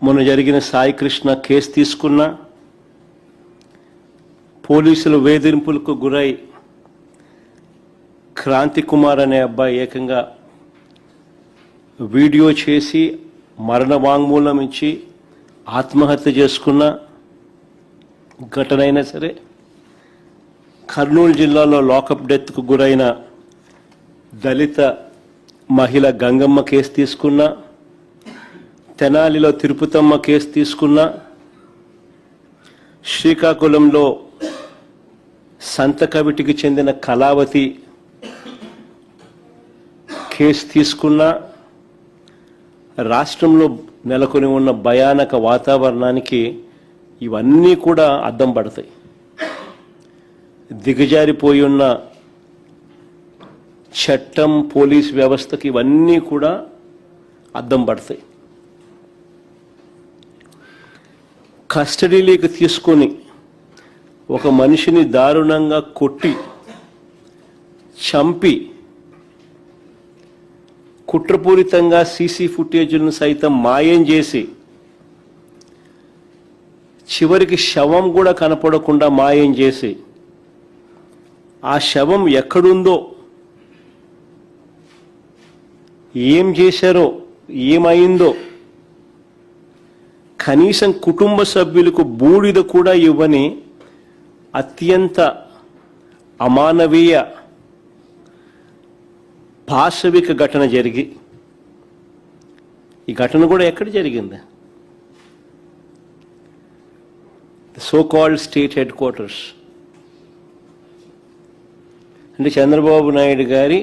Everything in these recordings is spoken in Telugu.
మొన్న జరిగిన సాయి కృష్ణ కేసు తీసుకున్న పోలీసుల వేధింపులకు గురై క్రాంతి కుమార్ అనే అబ్బాయి ఏకంగా వీడియో చేసి మరణ వాంగ్మూలం ఇచ్చి ఆత్మహత్య చేసుకున్న ఘటన అయినా సరే, కర్నూలు జిల్లాలో లాకప్ డెత్కు గురైన దళిత మహిళ గంగమ్మ కేసు తీసుకున్న, తెనాలిలో తిరుపతమ్మ కేసు తీసుకున్న, శ్రీకాకుళంలో సంతకవిటికి చెందిన కళావతి కేసు తీసుకున్న, రాష్ట్రంలో నెలకొని ఉన్న భయానక వాతావరణానికి ఇవన్నీ కూడా అద్దం పడతాయి. దిగజారిపోయి ఉన్న చట్టం, పోలీస్ వ్యవస్థకి ఇవన్నీ కూడా అద్దం పడతాయి. కస్టడీలోకి తీసుకొని ఒక మనిషిని దారుణంగా కొట్టి చంపి కుట్రపూరితంగా సీసీ ఫుటేజ్ను సైతం మాయం చేసి చివరికి శవం కూడా కనపడకుండా మాయం చేసి ఆ శవం ఎక్కడుందో, ఏం చేశారో, ఏమైందో కనీసం కుటుంబ సభ్యులకు బూడిద కూడా ఇవ్వని అత్యంత అమానవీయ పాశవిక ఘటన జరిగి, ఈ ఘటన కూడా ఎక్కడ జరిగింది? So called state head quarters. అంటే చంద్రబాబు నాయుడు గారి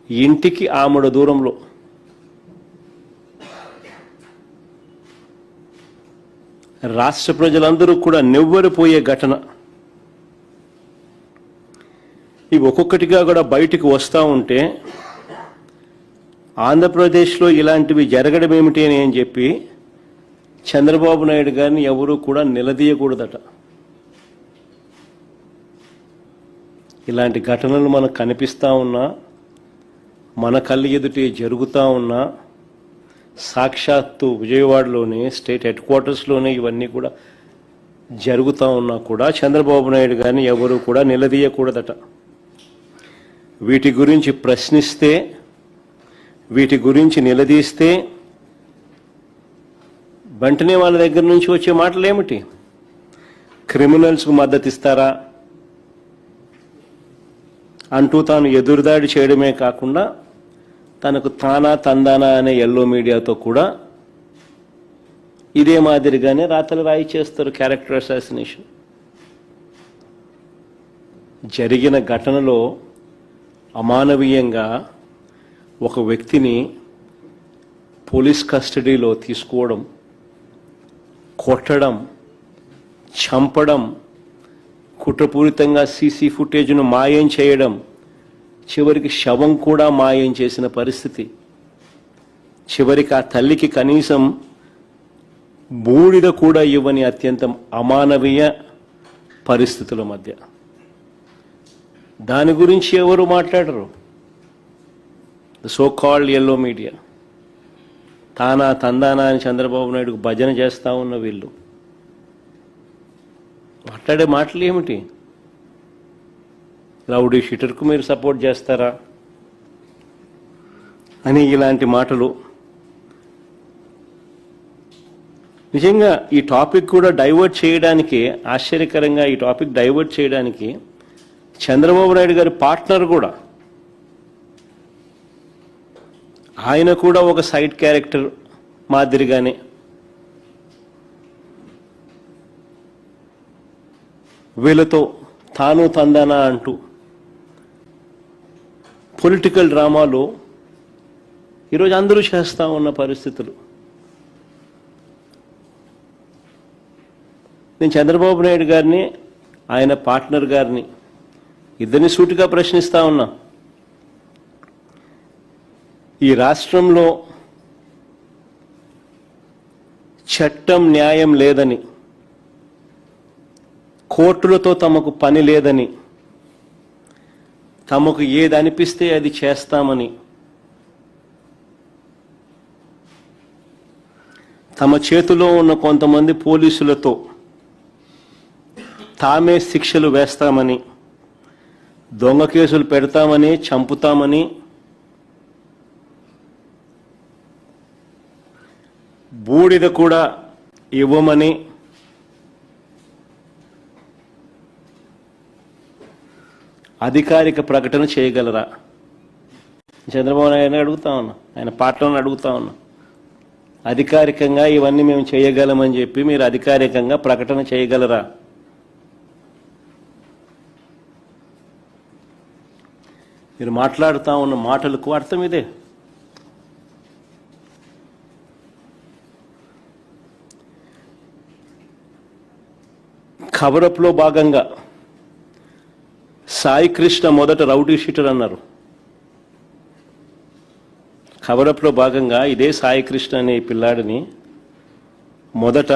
ఇంటికి ఆమడ దూరంలో. రాష్ట్ర ప్రజలందరూ కూడా నివ్వెరపోయే ఘటన. ఇవి ఒక్కొక్కటిగా కూడా బయటికి వస్తూ ఉంటే ఆంధ్రప్రదేశ్లో ఇలాంటివి జరగడం ఏమిటి అని చెప్పి చంద్రబాబు నాయుడు గారిని ఎవరూ కూడా నిలదీయకూడదట. ఇలాంటి ఘటనలు మనకు కనిపిస్తూ ఉన్నా, మన కళ్ళు ఎదుటే జరుగుతూ ఉన్నా, సాక్షాత్తు విజయవాడలోనే స్టేట్ హెడ్ క్వార్టర్స్లోనే ఇవన్నీ కూడా జరుగుతూ ఉన్నా కూడా చంద్రబాబు నాయుడు గారిని ఎవరూ కూడా నిలదీయకూడదట. వీటి గురించి ప్రశ్నిస్తే, వీటి గురించి నిలదీస్తే వెంటనే వాళ్ళ దగ్గర నుంచి వచ్చే మాటలు ఏమిటి? క్రిమినల్స్కు మద్దతు ఇస్తారా అంటూ తాను ఎదురుదాడి చేయడమే కాకుండా తనకు తానా తందానా అనే ఎల్లో మీడియాతో కూడా ఇదే మాదిరిగానే రాతలు రాయి చేస్తారు. Character assassination. జరిగిన ఘటనలో అమానవీయంగా ఒక వ్యక్తిని పోలీస్ కస్టడీలో తీసుకోవడం, కొట్టడం, చంపడం, కుట్రపూరితంగా సీసీ ఫుటేజ్ను మాయం చేయడం, చివరికి శవం కూడా మాయం చేసిన పరిస్థితి. చివరికి ఆ తల్లికి కనీసం బూడిద కూడా ఇవ్వని అత్యంత అమానవీయ పరిస్థితుల మధ్య. దాని గురించి ఎవరు మాట్లాడరు. సో కాల్డ్ ఎల్లో మీడియా తానా తందానా అని చంద్రబాబు నాయుడుకు భజన చేస్తూ ఉన్న వీళ్ళు మాట్లాడే మాటలు ఏమిటి? రౌడీ షీటర్కు మీరు సపోర్ట్ చేస్తారా అని ఇలాంటి మాటలు. నిజంగా ఈ టాపిక్ కూడా డైవర్ట్ చేయడానికి, ఆశ్చర్యకరంగా ఈ టాపిక్ డైవర్ట్ చేయడానికి చంద్రబాబు నాయుడు గారి పార్ట్నర్ కూడా, ఆయన కూడా ఒక సైడ్ క్యారెక్టర్ మాదిరిగానే వీళ్ళతో తాను తందానా అంటూ పొలిటికల్ డ్రామాలో ఈరోజు అందరూ చేస్తూ ఉన్న పరిస్థితులు. నేను చంద్రబాబు నాయుడు గారిని, ఆయన పార్ట్నర్ గారిని ఇద్దరిని సూటిగా ప్రశ్నిస్తూ ఉన్నా. ఈ రాష్ట్రంలో చట్టం, న్యాయం లేదని, కోర్టులతో తమకు పని లేదని, తమకు ఏది అనిపిస్తే అది చేస్తామని తమ చేతిలో ఉన్న కొంతమంది పోలీసులతో తామే శిక్షలు వేస్తామని, దొంగ కేసులు పెడతామని, చంపుతామని, బూడిద కూడా ఇవ్వమని అధికారిక ప్రకటన చేయగలరా? చంద్రబాబు నాయుడుని అడుగుతా ఉన్నా, ఆయన పార్టీలను అడుగుతా ఉన్నా. అధికారికంగా ఇవన్నీ మేము చేయగలమని చెప్పి మీరు అధికారికంగా ప్రకటన చేయగలరా? మీరు మాట్లాడుతూ ఉన్న మాటలకు అర్థం ఇదే. కవరప్లో భాగంగా సాయి కృష్ణ మొదట రౌడీ షీటర్ అన్నారు. కవరప్లో భాగంగా ఇదే సాయి కృష్ణ అనే పిల్లాడిని మొదట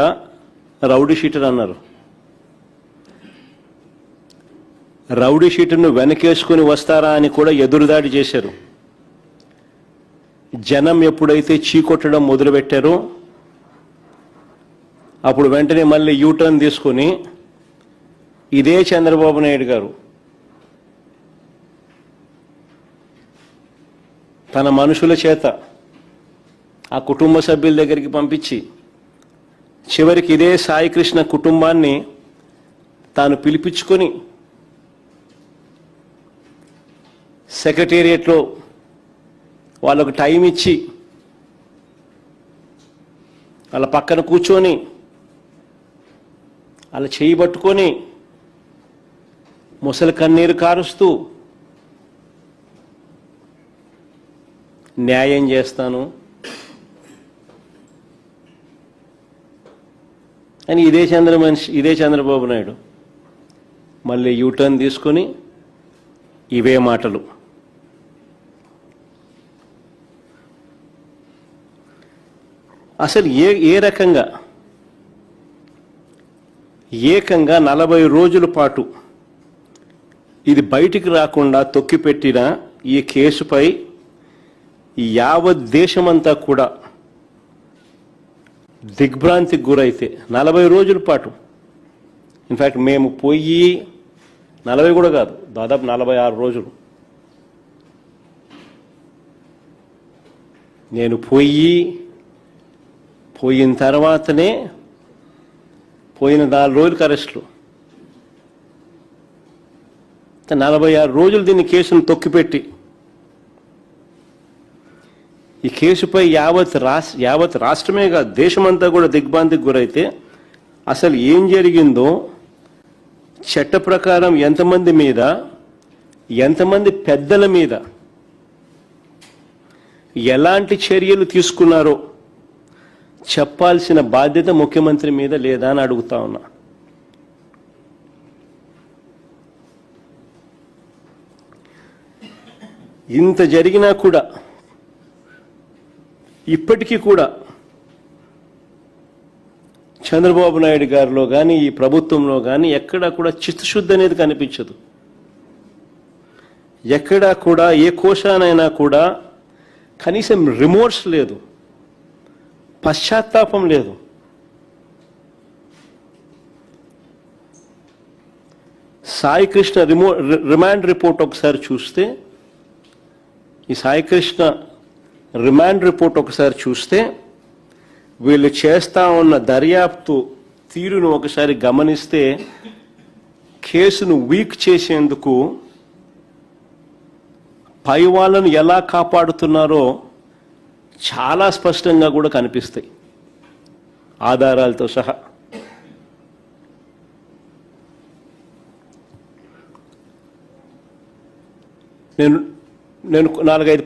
రౌడీ షీటర్ అన్నారు. రౌడీ షీటర్ను వెనకేసుకుని వస్తారా అని కూడా ఎదురుదాడి చేశారు. జనం ఎప్పుడైతే చీకొట్టడం మొదలుపెట్టారో అప్పుడు వెంటనే మళ్ళీ యూటర్న్ తీసుకొని ఇదే చంద్రబాబు నాయుడు గారు తన మనుషుల చేత ఆ కుటుంబ సభ్యుల దగ్గరికి పంపించి చివరికి ఇదే సాయి కృష్ణ కుటుంబాన్ని తాను పిలిపించుకొని సెక్రటేరియట్లో వాళ్ళకు టైం ఇచ్చి వాళ్ళ పక్కన కూర్చొని వాళ్ళ చేయి పట్టుకొని ముసలి కన్నీరు కారుస్తూ న్యాయం చేస్తాను అని ఇదే చంద్రబాబు నాయుడు మళ్ళీ యూటర్న్ తీసుకొని ఇవే మాటలు. అసలు ఏ రకంగా ఏకంగా 40 రోజుల పాటు ఇది బయటికి రాకుండా తొక్కిపెట్టిన ఈ కేసుపై యావత్ దేశమంతా కూడా దిగ్భ్రాంతికి గురైతే 40 రోజుల పాటు, ఇన్ఫ్యాక్ట్ మేము పోయి 40 కూడా కాదు, దాదాపు 46 రోజులు నేను పోయిన తర్వాతనే పోయిన 4 రోజులకు అరెస్టులు, 46 రోజులు దీన్ని కేసును తొక్కిపెట్టి ఈ కేసుపై యావత్ రాష్ట్రమే కాదు దేశమంతా కూడా దిగ్భ్రాంతికి గురైతే అసలు ఏం జరిగిందో, చట్ట ప్రకారం ఎంతమంది మీద, ఎంతమంది పెద్దల మీద ఎలాంటి చర్యలు తీసుకున్నారో చెప్పాల్సిన బాధ్యత ముఖ్యమంత్రి మీద లేదా అని అడుగుతా ఉన్నా. ఇంత జరిగినా కూడా ఇప్పటికీ కూడా చంద్రబాబు నాయుడు గారిలో కానీ ఈ ప్రభుత్వంలో కానీ ఎక్కడా కూడా చిత్తశుద్ధి అనేది కనిపించదు. ఎక్కడా కూడా ఏ కోశానైనా కూడా కనీసం రిమోర్స్ లేదు, పశ్చాత్తాపం లేదు. సాయి కృష్ణ రిమాండ్ రిపోర్ట్ ఒకసారి చూస్తే, ఈ సాయి కృష్ణ రిమాండ్ రిపోర్ట్ ఒకసారి చూస్తే వీళ్ళు చేస్తా ఉన్న దర్యాప్తు తీరును ఒకసారి గమనిస్తే కేసును వీక్ చేసేందుకు పై వాళ్ళను ఎలా కాపాడుతున్నారో చాలా స్పష్టంగా కూడా కనిపిస్తాయి ఆధారాలతో సహా. నేను 4-5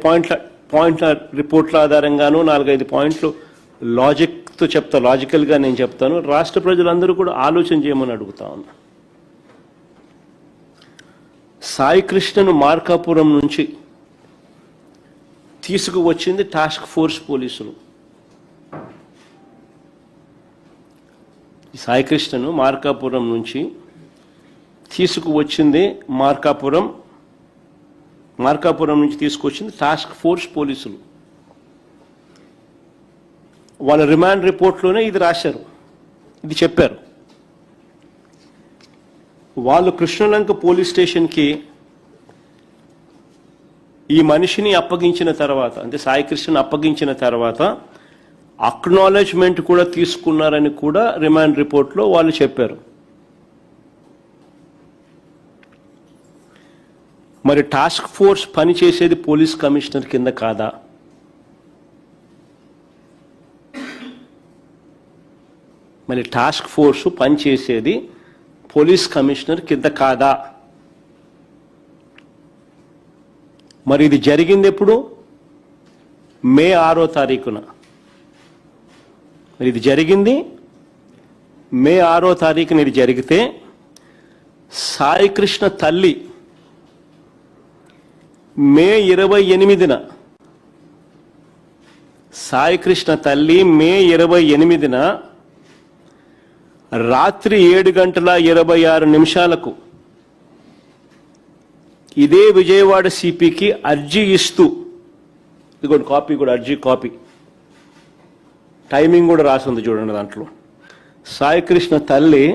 పాయింట్ల రిపోర్ట్ల ఆధారంగాను 4-5 పాయింట్లు లాజిక్తో చెప్తా, లాజికల్గా నేను చెప్తాను. రాష్ట్ర ప్రజలందరూ కూడా ఆలోచన చేయమని అడుగుతా ఉన్నా. సాయి కృష్ణను మార్కాపురం నుంచి తీసుకువచ్చింది టాస్క్ ఫోర్స్ పోలీసులు. సాయి కృష్ణను మార్కాపురం నుంచి తీసుకువచ్చింది మార్కాపురం నుంచి తీసుకొచ్చింది టాస్క్ ఫోర్స్ పోలీసులు. వాళ్ళ రిమాండ్ రిపోర్ట్లోనే ఇది రాశారు, ఇది చెప్పారు. వాళ్ళు కృష్ణలంక పోలీస్ స్టేషన్కి ఈ మనిషిని అప్పగించిన తర్వాత, అంటే సాయి కృష్ణని అప్పగించిన తర్వాత అక్నాలెడ్జ్మెంట్ కూడా తీసుకున్నారని కూడా రిమాండ్ రిపోర్ట్లో వాళ్ళు చెప్పారు. మరి టాస్క్ ఫోర్స్ పనిచేసేది పోలీస్ కమిషనర్ కింద కాదా? మరి టాస్క్ ఫోర్స్ పనిచేసేది పోలీస్ కమిషనర్ కింద కాదా? మరి ఇది జరిగింది ఎప్పుడు? మే 6వ తారీఖున. మరి ఇది జరిగింది మే 6వ తారీఖున. ఇది జరిగితే సాయి కృష్ణ తల్లి మే 28న, సాయి కృష్ణ తల్లి మే 28న రాత్రి 7:26 ఇదే విజయవాడ సిపికి అర్జీ ఇస్తూ, ఇదిగోండి కాపీ కూడా, అర్జీ కాపీ, టైమింగ్ కూడా రాసింది చూడండి దాంట్లో. సాయి కృష్ణ తల్లి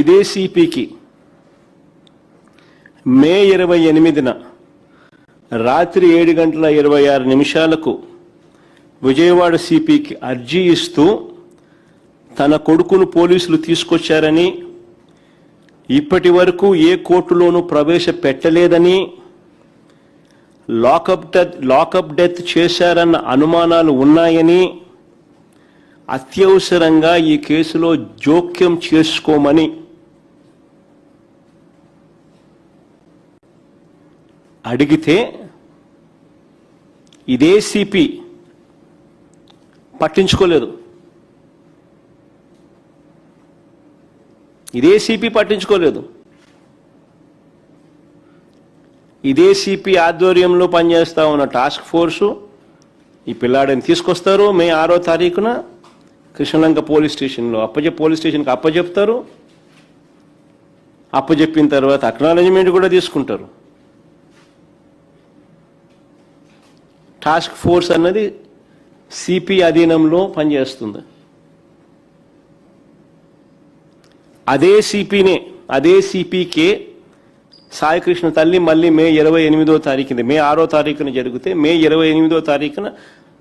ఇదే సిపికి మే 28న రాత్రి 7:26 విజయవాడ సిపికి అర్జీ ఇస్తూ తన కొడుకును పోలీసులు తీసుకొచ్చారని, ఇప్పటి వరకు ఏ కోర్టులోనూ ప్రవేశపెట్టలేదని, లాకప్ డెత్ చేశారన్న అనుమానాలు ఉన్నాయని, అత్యవసరంగా ఈ కేసులో జోక్యం చేసుకోమని అడిగితే ఇదే సిపి పట్టించుకోలేదు. ఇదే సిపి పట్టించుకోలేదు. ఇదే సిపి ఆధ్వర్యంలో పనిచేస్తా ఉన్న టాస్క్ ఫోర్సు ఈ పిల్లాడిని తీసుకొస్తారు. మే 6వ తారీఖున కృష్ణలంక పోలీస్ స్టేషన్లో పోలీస్ స్టేషన్కి అప్పచెప్తారు. అప్పచెప్పిన తర్వాత అక్నాలెడ్జ్మెంట్ కూడా తీసుకుంటారు. టాస్క్ ఫోర్స్ అన్నది సిపి అధీనంలో పనిచేస్తుంది. అదే సిపికే సాయి కృష్ణ తల్లి మళ్ళీ మే 28వ తారీఖున, మే 6వ తారీఖున జరిగితే మే 28వ తారీఖున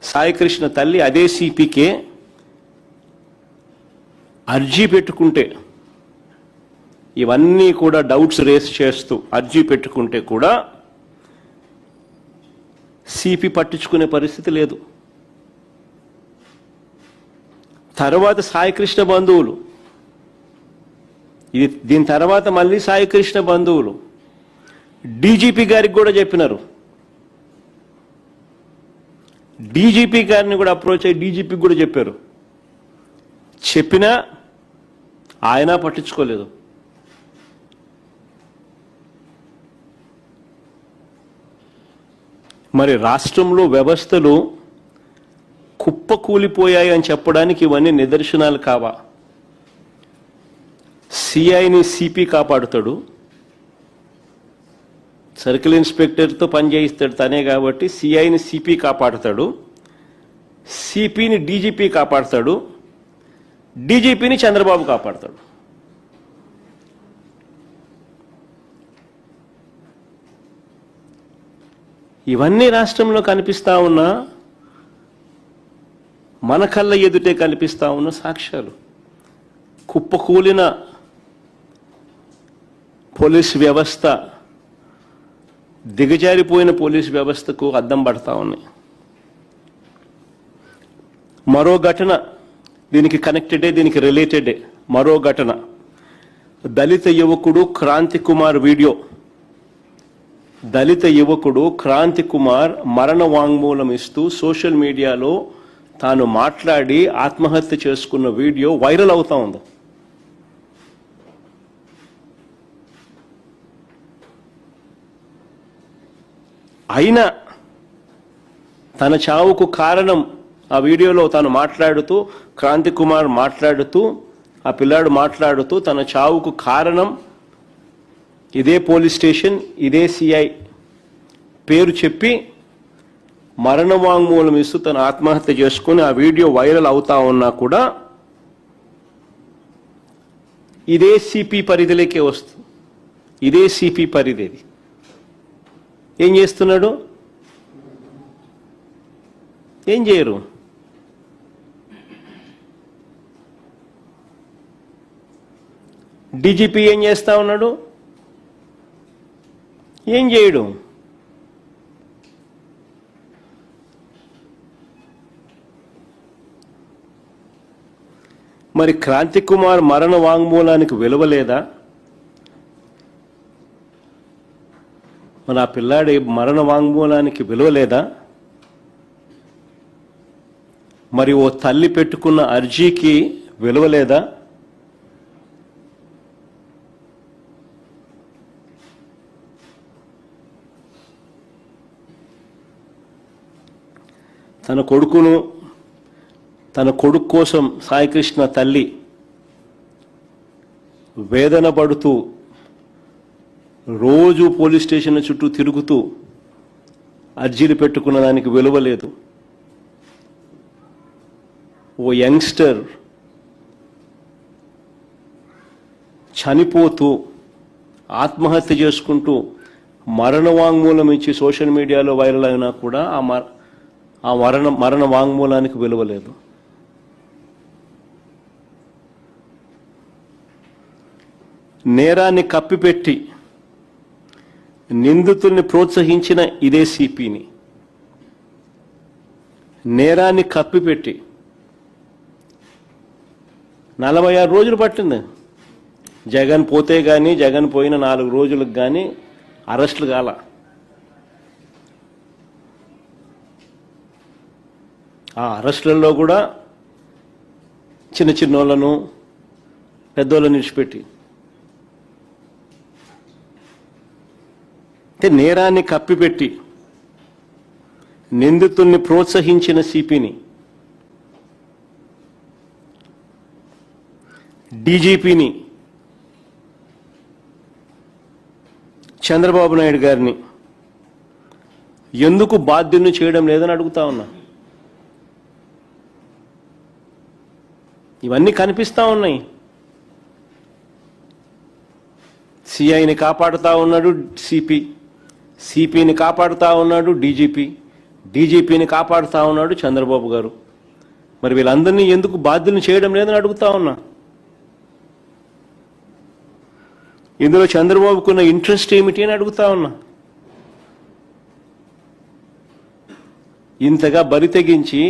సాయి కృష్ణ తల్లి అదే సిపికే అర్జీ పెట్టుకుంటే, ఇవన్నీ కూడా డౌట్స్ రేస్ చేస్తూ అర్జీ పెట్టుకుంటే కూడా సిపి పట్టించుకునే పరిస్థితి లేదు. తర్వాత సాయి కృష్ణ బంధువులు, దీని తర్వాత మళ్ళీ సాయి కృష్ణ బంధువులు డీజీపీ గారికి కూడా చెప్పినారు. డీజీపీ గారిని కూడా అప్రోచ్ అయ్యి డీజీపీకి కూడా చెప్పారు. చెప్పినా ఆయన పట్టించుకోలేదు. మరి రాష్ట్రంలో వ్యవస్థలు కుప్పకూలిపోయాయి అని చెప్పడానికి ఇవన్నీ నిదర్శనాలు కావా? సిఐని సిపి కాపాడుతాడు, సర్కిల్ ఇన్స్పెక్టర్తో పనిచేయిస్తాడు తనే కాబట్టి సిఐని సిపి కాపాడుతాడు, సిపిని డీజీపీ కాపాడుతాడు, డీజీపీని చంద్రబాబు కాపాడుతాడు. ఇవన్నీ రాష్ట్రంలో కనిపిస్తా ఉన్నా, మన కళ్ళ ఎదుటే కనిపిస్తా ఉన్న సాక్ష్యాలు. కుప్పకూలిన పోలీస్ వ్యవస్థ, దిగజారిపోయిన పోలీస్ వ్యవస్థకు అద్దం పడతా ఉన్నాయి. మరో ఘటన దీనికి కనెక్టెడే, దీనికి రిలేటెడే. మరో ఘటన, దళిత యువకుడు క్రాంతి కుమార్ వీడియో. దళిత యువకుడు క్రాంతి కుమార్ మరణ వాంగ్మూలం ఇస్తూ సోషల్ మీడియాలో తాను మాట్లాడి ఆత్మహత్య చేసుకున్న వీడియో వైరల్ అవుతా ఉంది. అయినా తన చావుకు కారణం, ఆ వీడియోలో తాను మాట్లాడుతూ, క్రాంతి కుమార్ మాట్లాడుతూ, ఆ పిల్లాడు మాట్లాడుతూ తన చావుకు కారణం ఇదే పోలీస్ స్టేషన్, ఇదే సిఐ పేరు చెప్పి మరణ వాంగ్మూలం ఇస్తూ తను ఆత్మహత్య చేసుకుని ఆ వీడియో వైరల్ అవుతా ఉన్నా కూడా ఇదే సిపి పరిధిలోకే వస్తుంది. ఇదే సిపి పరిధి. ఏం చేస్తున్నాడు? ఏం చేయరు. డీజీపీ ఏం చేస్తా ఉన్నాడు? ఏం చేయడు. మరి క్రాంతి కుమార్ మరణ వాంగ్మూలానికి విలువ లేదా? మన ఆ పిల్లాడి మరణ వాంగ్మూలానికి విలువ లేదా? మరి ఓ తల్లి పెట్టుకున్న అర్జీకి విలువ లేదా? తన కొడుకు కోసం సాయికృష్ణ తల్లి వేదన పడుతూ రోజు పోలీస్ స్టేషన్ చుట్టూ తిరుగుతూ అర్జీలు పెట్టుకున్న దానికి విలువ లేదు. ఓ యంగ్స్టర్ చనిపోతూ ఆత్మహత్య చేసుకుంటూ మరణ వాంగ్మూలం ఇచ్చి సోషల్ మీడియాలో వైరల్ అయినా కూడా ఆ మరణ వాంగ్మూలానికి విలువ లేదు. నేరాన్ని కప్పిపెట్టి నిందితుల్ని ప్రోత్సహించిన ఇదే సిపిని నేరాన్ని కప్పిపెట్టి 46 రోజులు పట్టింది. జగన్ పోతే కానీ, జగన్ పోయిన 4 రోజులకు కానీ అరెస్టులు కాల. ఆ అరెస్టులలో కూడా చిన్నోళ్ళను పెద్దోళ్ళని విడిచిపెట్టి అంటే నేరాన్ని కప్పిపెట్టి నిందితుల్ని ప్రోత్సహించిన సిపిని, డీజీపీని, చంద్రబాబు నాయుడు గారిని ఎందుకు బాధ్యుల్ని చేయడం లేదని అడుగుతా ఉన్నా. ఇవన్నీ కనిపిస్తా ఉన్నాయి. సిఐని కాపాడుతా ఉన్నాడు సిపి, సిపిని కాపాడుతా ఉన్నాడు డీజీపీ, డీజీపీని కాపాడుతా ఉన్నాడు చంద్రబాబు గారు. మరి వీళ్ళందరినీ ఎందుకు బాధ్యుల్ని చేయడం లేదని అడుగుతా ఉన్నా. ఇందులో చంద్రబాబుకున్న ఇంట్రెస్ట్ ఏమిటి అని అడుగుతా ఉన్నా. ఇంతగా బరి తెగించి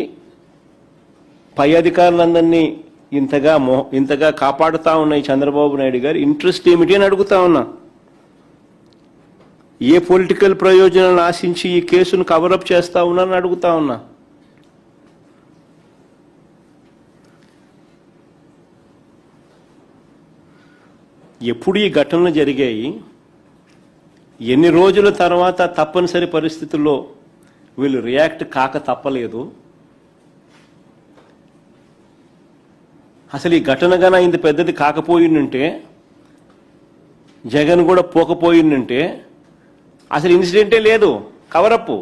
పై అధికారులందరినీ ఇంతగా కాపాడుతా ఉన్నాయి చంద్రబాబు నాయుడు గారు ఇంట్రెస్ట్ ఏమిటి అని అడుగుతా ఉన్నా. ఏ పొలిటికల్ ప్రయోజనాలను ఆశించి ఈ కేసును కవరప్ చేస్తా ఉన్నారని అడుగుతా ఉన్నా. ఎప్పుడు ఈ ఘటనలు జరిగాయి, ఎన్ని రోజుల తర్వాత తప్పనిసరి పరిస్థితుల్లో వీళ్ళు రియాక్ట్ కాక తప్పలేదు. అసలు ఈ ఘటన గన ఇంత పెద్దది కాకపోయిందంటే, జగన్ కూడా పోకపోయిందంటే అసలు ఇన్సిడెంటే లేదు, కవరప్.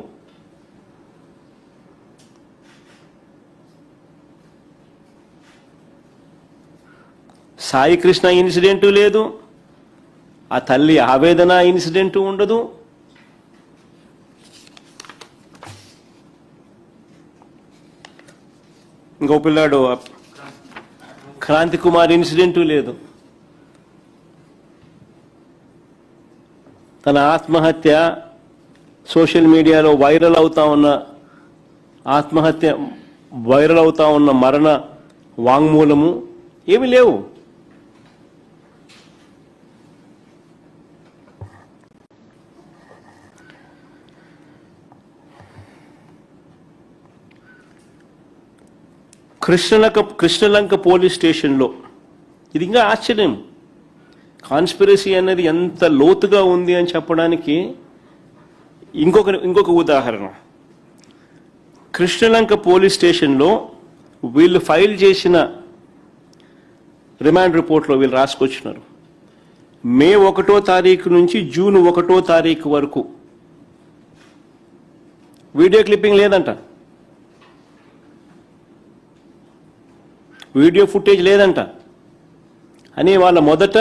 సాయికృష్ణ ఇన్సిడెంటు లేదు, ఆ తల్లి ఆవేదన ఇన్సిడెంటు ఉండదు. ఇంకో పిల్లాడు క్రాంతి కుమార్ ఇన్సిడెంటు లేదు. తన ఆత్మహత్య సోషల్ మీడియాలో వైరల్ అవుతా ఉన్న మరణ వాంగ్మూలము ఏమీ లేవు. కృష్ణలంక పోలీస్ స్టేషన్లో ఇది ఇంకా ఆశ్చర్యం. కాన్స్పిరసీ అనేది ఎంత లోతుగా ఉంది అని చెప్పడానికి ఇంకొక ఉదాహరణ. కృష్ణలంక పోలీస్ స్టేషన్లో వీళ్ళు ఫైల్ చేసిన రిమాండ్ రిపోర్ట్లో వీళ్ళు రాసుకొచ్చినారు, మే 1వ తారీఖు నుంచి జూన్ 1వ తారీఖు వరకు వీడియో క్లిప్పింగ్ లేదంట, వీడియో ఫుటేజ్ లేదంట అని వాళ్ళ మొదట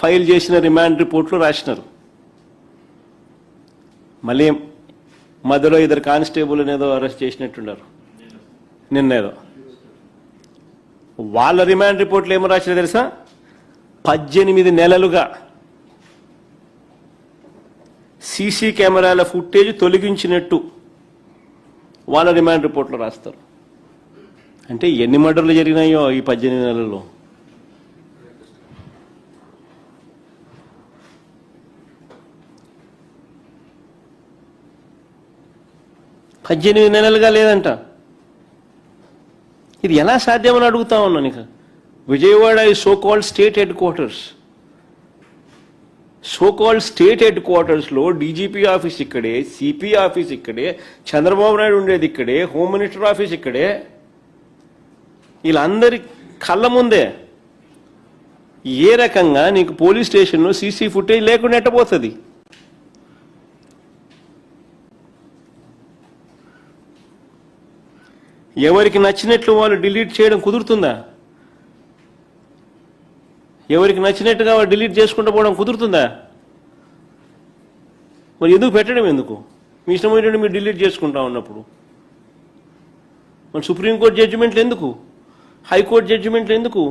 ఫైల్ చేసిన రిమాండ్ రిపోర్ట్లో రాసినారు. మళ్ళీ మధ్యలో ఇద్దరు కానిస్టేబుల్ ఏదో అరెస్ట్ చేసినట్టున్నారు నిన్నేదో. వాళ్ళ రిమాండ్ రిపోర్ట్లు ఏమో రాసినా తెలుసా? 18 నెలలుగా సీసీ కెమెరాల ఫుటేజ్ తొలగించినట్టు వాళ్ళ రిమాండ్ రిపోర్ట్లో రాస్తారు. అంటే ఎన్ని మర్డర్లు జరిగినాయో ఈ 18 నెలల్లో. పద్దెనిమిది నెలలుగా లేదంట. ఇది ఎలా సాధ్యమని అడుగుతా ఉన్నాను. ఇక విజయవాడ ఈ so called state head quarters. So called state head క్వార్టర్స్లో డీజీపీ ఆఫీస్ ఇక్కడే, సిపి ఆఫీస్ ఇక్కడే, చంద్రబాబు నాయుడు ఉండేది ఇక్కడే, హోమ్ మినిస్టర్ ఆఫీస్ ఇక్కడే. వీళ్ళందరి కళ్ళ ముందే ఏ రకంగా నీకు పోలీస్ స్టేషన్లో సీసీ ఫుటేజ్ లేకుండా ఎట్టబోతుంది? ఎవరికి నచ్చినట్లు వాళ్ళు డిలీట్ చేయడం కుదురుతుందా? ఎవరికి నచ్చినట్టుగా వాళ్ళు డిలీట్ చేసుకుంటూ పోవడం కుదురుతుందా? మరి ఎందుకు పెట్టడం? ఎందుకు మీ ఇష్టమైనట్టు మీరు డిలీట్ చేసుకుంటా ఉన్నప్పుడు? మరి సుప్రీంకోర్టు జడ్జిమెంట్లు ఎందుకు? హైకోర్టు జడ్జిమెంట్లు ఎందుకు?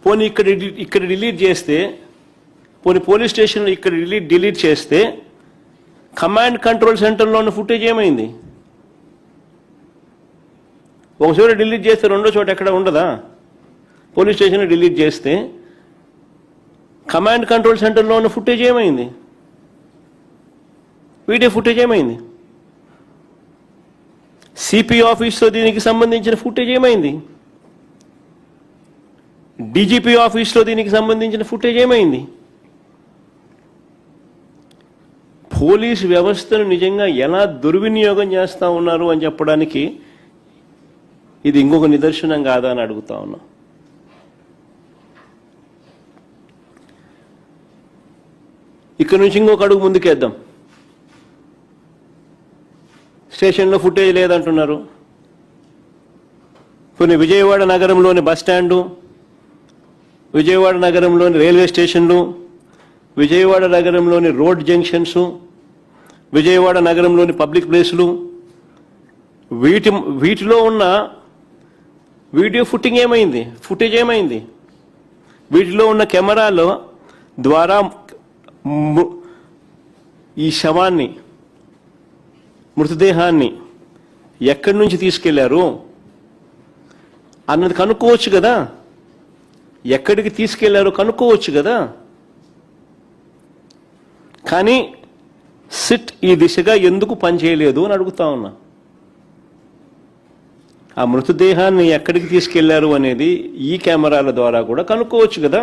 పోనీ ఇక్కడ డిలీట్ చేస్తే, పోనీ పోలీస్ స్టేషన్లో ఇక్కడ డిలీట్ చేస్తే కమాండ్ కంట్రోల్ సెంటర్లో ఉన్న ఫుటేజ్ ఏమైంది? ఒక చోట డిలీట్ చేస్తే రెండో చోట ఎక్కడ ఉండదా? పోలీస్ స్టేషన్లో డిలీట్ చేస్తే కమాండ్ కంట్రోల్ సెంటర్లో ఉన్న ఫుటేజ్ ఏమైంది? వీడియో ఫుటేజ్ ఏమైంది? సిపి ఆఫీస్లో దీనికి సంబంధించిన ఫుటేజ్ ఏమైంది? డీజీపీ ఆఫీస్లో దీనికి సంబంధించిన ఫుటేజ్ ఏమైంది? పోలీసు వ్యవస్థను నిజంగా ఎలా దుర్వినియోగం చేస్తూ ఉన్నారు అని చెప్పడానికి ఇది ఇంకొక నిదర్శనం కాదా అని అడుగుతా ఉన్నా. ఇక్కడ నుంచి ఇంకొక అడుగు ముందుకేద్దాం. స్టేషన్లో ఫుటేజ్ లేదంటున్నారు. కొన్ని విజయవాడ నగరంలోని బస్టాండు, విజయవాడ నగరంలోని రైల్వే స్టేషన్లు, విజయవాడ నగరంలోని రోడ్ జంక్షన్స్, విజయవాడ నగరంలోని పబ్లిక్ ప్లేసులు, వీటిలో ఉన్న వీడియో ఫుటేజ్ ఏమైంది? వీటిలో ఉన్న కెమెరాల ద్వారా ఈ శవాన్ని, మృతదేహాన్ని ఎక్కడి నుంచి తీసుకెళ్లారు అన్నది కనుక్కోవచ్చు కదా? ఎక్కడికి తీసుకెళ్లారో కనుక్కోవచ్చు కదా? కానీ సిట్ ఈ దిశగా ఎందుకు పనిచేయలేదు అని అడుగుతా ఉన్నా. ఆ మృతదేహాన్ని ఎక్కడికి తీసుకెళ్లారు అనేది ఈ కెమెరాల ద్వారా కూడా కనుక్కోవచ్చు కదా?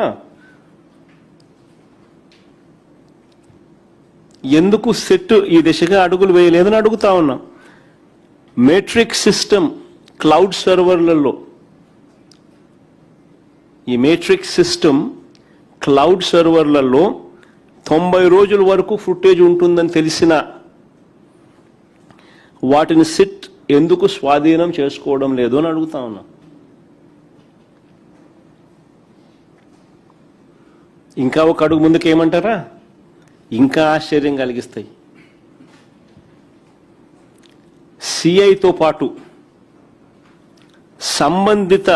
ఎందుకు సిట్ ఈ దిశగా అడుగులు వేయలేదని అడుగుతా ఉన్నా. మేట్రిక్స్ సిస్టమ్ క్లౌడ్ సర్వర్లలో, ఈ మేట్రిక్స్ సిస్టమ్ క్లౌడ్ సర్వర్లలో 90 రోజుల వరకు ఫుటేజ్ ఉంటుందని తెలిసిన వాటిని సిట్ ఎందుకు స్వాధీనం చేసుకోవడం లేదు అని అడుగుతా ఉన్నా. ఇంకా ఒక అడుగు ముందుకు ఏమంటారా? ఇంకా ఆశ్చర్యం కలిగిస్తాయి. సిఐతో పాటు సంబంధిత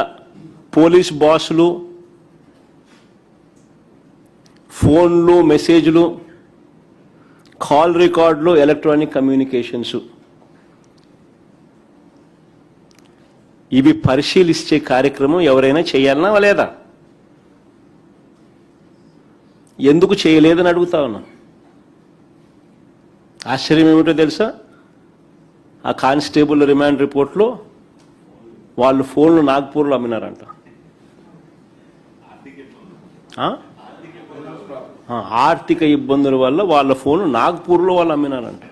పోలీస్ బాసులు ఫోన్లు, మెసేజ్లు, కాల్ రికార్డులు, ఎలక్ట్రానిక్ కమ్యూనికేషన్స్ ఇవి పరిశీలించే కార్యక్రమం ఎవరైనా చేయాలనా లేదా? ఎందుకు చేయలేదని అడుగుతా ఉన్నా. ఆశ్చర్యం ఏమిటో తెలుసా? ఆ కానిస్టేబుల్ రిమాండ్ రిపోర్ట్లో వాళ్ళు ఫోన్లు నాగ్పూర్లో అమ్మినారంట. ఆర్థిక ఇబ్బందుల వల్ల వాళ్ళ ఫోన్లు నాగ్పూర్లో వాళ్ళు అమ్మినారంట.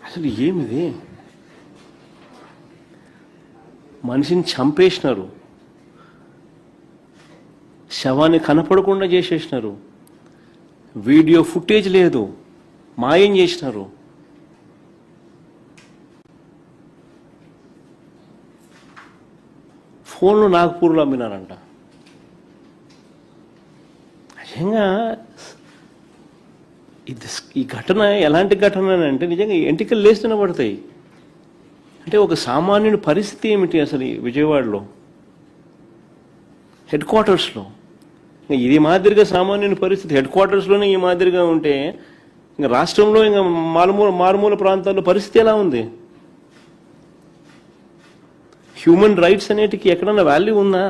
అసలు ఏమిది? మనిషిని చంపేసినారు. శవాన్ని కనపడకుండా చేసేసినారు. వీడియో ఫుటేజ్ లేదు, మాయం చేసినారు. ఫోన్లు నాగపూర్లో అమ్మినారంట. నిజంగా ఈ ఘటన ఎలాంటి ఘటన అంటే నిజంగా ఎంటికలు లేస్తూనే పడతాయి. అంటే ఒక సామాన్యుడి పరిస్థితి ఏమిటి అసలు ఈ విజయవాడలో హెడ్ క్వార్టర్స్లో? ఇది మాదిరిగా సామాన్యుని పరిస్థితి హెడ్ క్వార్టర్స్లోనే ఈ మాదిరిగా ఉంటే ఇంకా రాష్ట్రంలో ఇంకా మారుమూల ప్రాంతాల్లో పరిస్థితి ఎలా ఉంది? హ్యూమన్ రైట్స్ అనేటికి ఎక్కడన్నా వాల్యూ ఉందా?